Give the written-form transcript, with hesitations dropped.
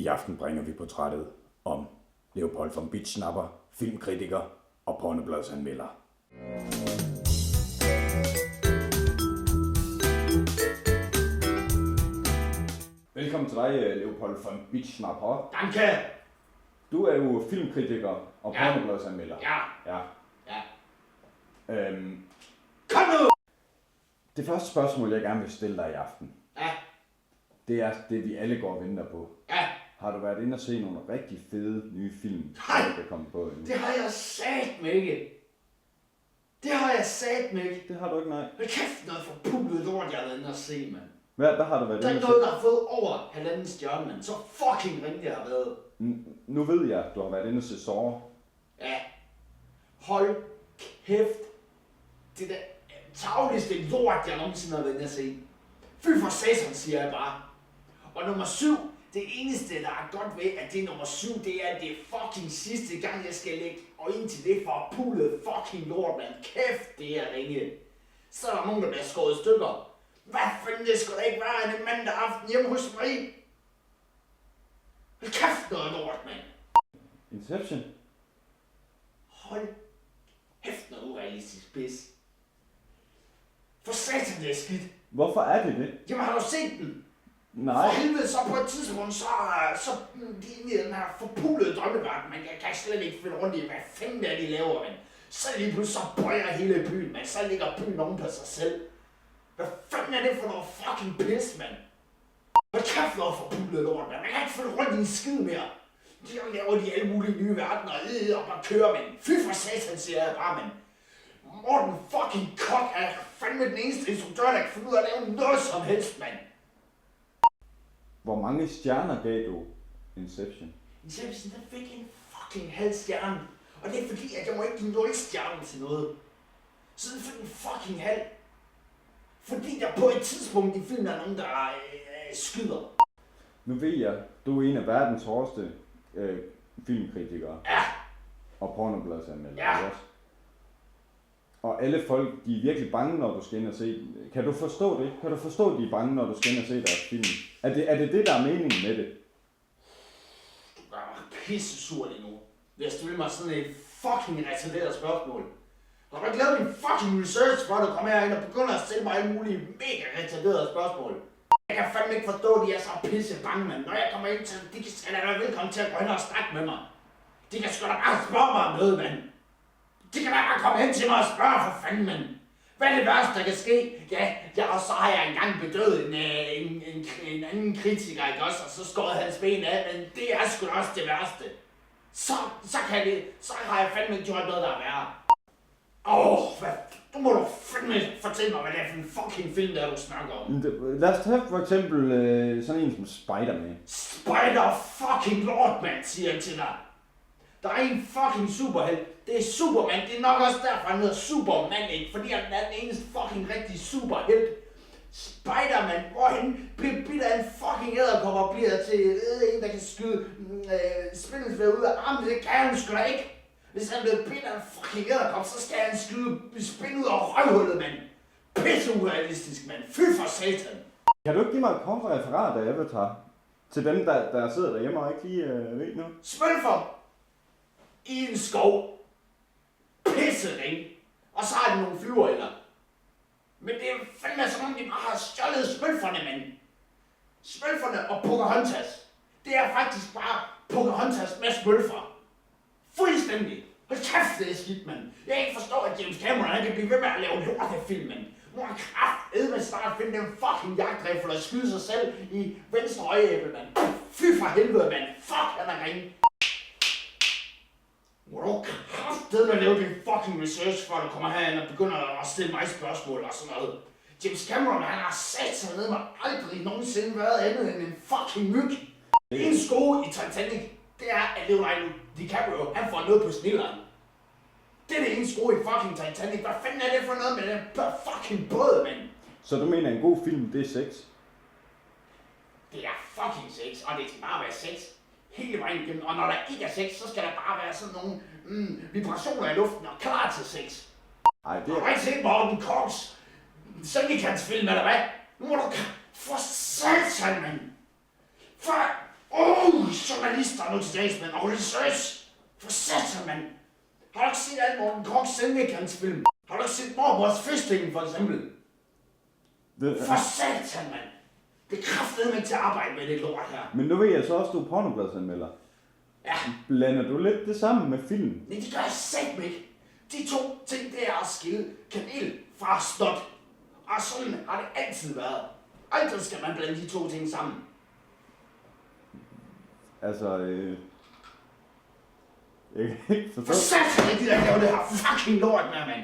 I aften bringer vi portrættet om Leopold von Bitschnapper, filmkritiker og pornobladsanmelder. Velkommen til dig, Leopold von Bitschnapper. Danke! Du er jo filmkritiker og pornobladsanmelder. Ja. Øhm, Kom nu! Det første spørgsmål, jeg gerne vil stille dig i aften, Ja. det er det, vi alle går og venter på. Ja. Har du været inde og se nogle rigtig fede nye film, Nej, der kan komme på endnu? det har jeg satme ikke. Det har jeg satme ikke. Det har du ikke, nej. Hold kæft, noget for publet lort, jeg har været inde og se, mand. Hvad har du været Der er inde ikke og se? noget, der har fået over 1,5 stjerne, mand. Så fucking ringe jeg har været. Nu ved jeg, at du har været inde og se Saw. Ja. Hold kæft. Det der tavligste lort, jeg nogensinde har været inde at se. Fy for satan, siger jeg bare. Og nummer 7, det eneste, der er godt ved, at det er nummer 7, det er, at det er fucking sidste gang, jeg skal lægge øjne til det for pulet fucking lort, mand. Kæft, det er ringe. Så er der nogen, der bliver skåret i stykker. Hvad fanden, det skulle da ikke være en mandag aften hjemme hos mig? Hold kæft, noget lort, mand. Inception? Hold kæft, noget urealistisk pis. For satan, det er skidt. Hvorfor er det det? Jamen, har du set den? Nej. For helvede, så på et tidspunkt, så de er inde i den her forpulede drømmeverden, man kan slet ikke finde rundt i, hvad fanden det er, de laver, men så lige pludselig så bøjer hele byen, men så ligger byen oven på sig selv. Hvad fanden er det for noget fucking pis, mand? Hvad kæft noget forpulede lort, mand? Man kan ikke finde rundt i en skid mere. De laver de alle mulige nye verdener, og bare kører, mand. Fy for satan, siger jeg bare, mand. Morten fucking Kok er fandme den eneste instruktør, der kan finde ud af at lave noget som helst, mand. Hvor mange stjerner gav du Inception? Inception, den fik en fucking halv stjerne. Og det er fordi, at jeg må ikke give 0 stjerner til noget. Så den fik en fucking halv. Fordi der på et tidspunkt i filmen er nogen, der skyder. Nu ved jeg, du er en af verdens hårdeste filmkritikere. Ja. Og pornobladsanmelder. Ja. Også. Og alle folk, de er virkelig bange, når du skal ind og se den. Kan du forstå det? Kan du forstå, at de er bange, når du skal ind og se deres film? Er det, der er meningen med det? Du gør mig pisse sur lige nu. Ved at stille mig sådan et fucking retarderet spørgsmål. Du har ikke lavet din fucking research, for at du kommer herind og begynder at stille mig alle mulige mega retarderede spørgsmål. Jeg kan fandme ikke forstå, at de er så pisse bange, mand. Når jeg kommer ind til dem, de kan da være velkommen til at gå hen og snakke med mig. De kan sgu da bare spørge mig om noget, mand. De kan bare komme hen til mig og spørge for fanden, mand. Hvad er det værste, der kan ske? Ja, og så har jeg engang bedøvet en anden kritiker, ikke også? Og så skåret hans ben af, men det er sgu da også det værste. Så har jeg fandme ikke gjort noget, der er værre. Du må du fandme fortælle mig, hvad det er for en fucking film, der du snakker om. Lad os tage for eksempel sådan en som Spider-Man. Spider fucking lord, mand, siger jeg til dig. Der er en fucking superhelt. Det er Superman. Det er nok også derfor, han hedder Superman, ikke? Fordi han er den eneste fucking rigtige superhelt. Spider-Man, hvor han bliver bidt af en fucking edderkop og bliver til en, der kan skyde spindelvæv ud af armen. Det kan han sgu da ikke. Hvis han bliver bidt af en fucking edderkop, så skal han skyde spin ud af røvhullet, mand. Pisse urealistisk, mand. Fy for satan. Kan du ikke give mig et kort referat af Avatar? Til dem, der sidder derhjemme og ikke lige ved nu? Smølfer i en skov. Pissering. Og så har de nogle flyverælder. Men det er fandme som om de bare har stjålet smølferne, mand. Smølferne og Pocahontas. Det er faktisk bare Pocahontas med smølfer. Fuldstændig. Hold kæft, det er skidt, mand. Jeg kan ikke forstå, at James Cameron han kan blive ved med at lave lortefilm, mand. Må han kraftedme snart finde den fucking jagtriffel og skyde sig selv i venstre øjeæble, mand. Fy for helvede, mand. Fuck, han er ringe. Må du kraftedme lave din fucking research, før du kommer herind og begynder at stille mig spørgsmål og sådan noget. James Cameron, han har sat sig ned med aldrig nogensinde været andet end en fucking myg. En sko i Titanic, det er, at Leonardo DiCaprio, han får noget på snilleren. Det er det ene sko i fucking Titanic. Hvad fanden er det for noget med den fucking båd, mand? Så du mener, en god film, det er sex? Det er fucking sex, og det skal bare være sex hele vejen igennem. Og når der ikke er sex, så skal der bare være sådan nogle vibrationer i luften og klar til sex. Ej, det Har du ikke set Morten Koks sengekantsfilm, eller hvad? Nu må du for satan, mand. For journalister nu til dags, mand. Og research. For satan, mand. Har du ikke set alt Morten Korks selvmedicansfilm? Har du ikke set Mormors Fisting, for eksempel? For satan, mand. Det er kraftedeme ikke til at arbejde med det lort her. Men nu ved jeg så også, du er pornobladsanmelder. Ja. Blander du lidt det sammen med film? Nej, det gør jeg satme ikke. De to ting, det er at skille kanel fra snot. Og sådan har det altid været. Aldrig skal man blande de to ting sammen. Altså, jeg kan ikke forstå. For satan, jeg gider ikke lave det her fucking lort med, mand.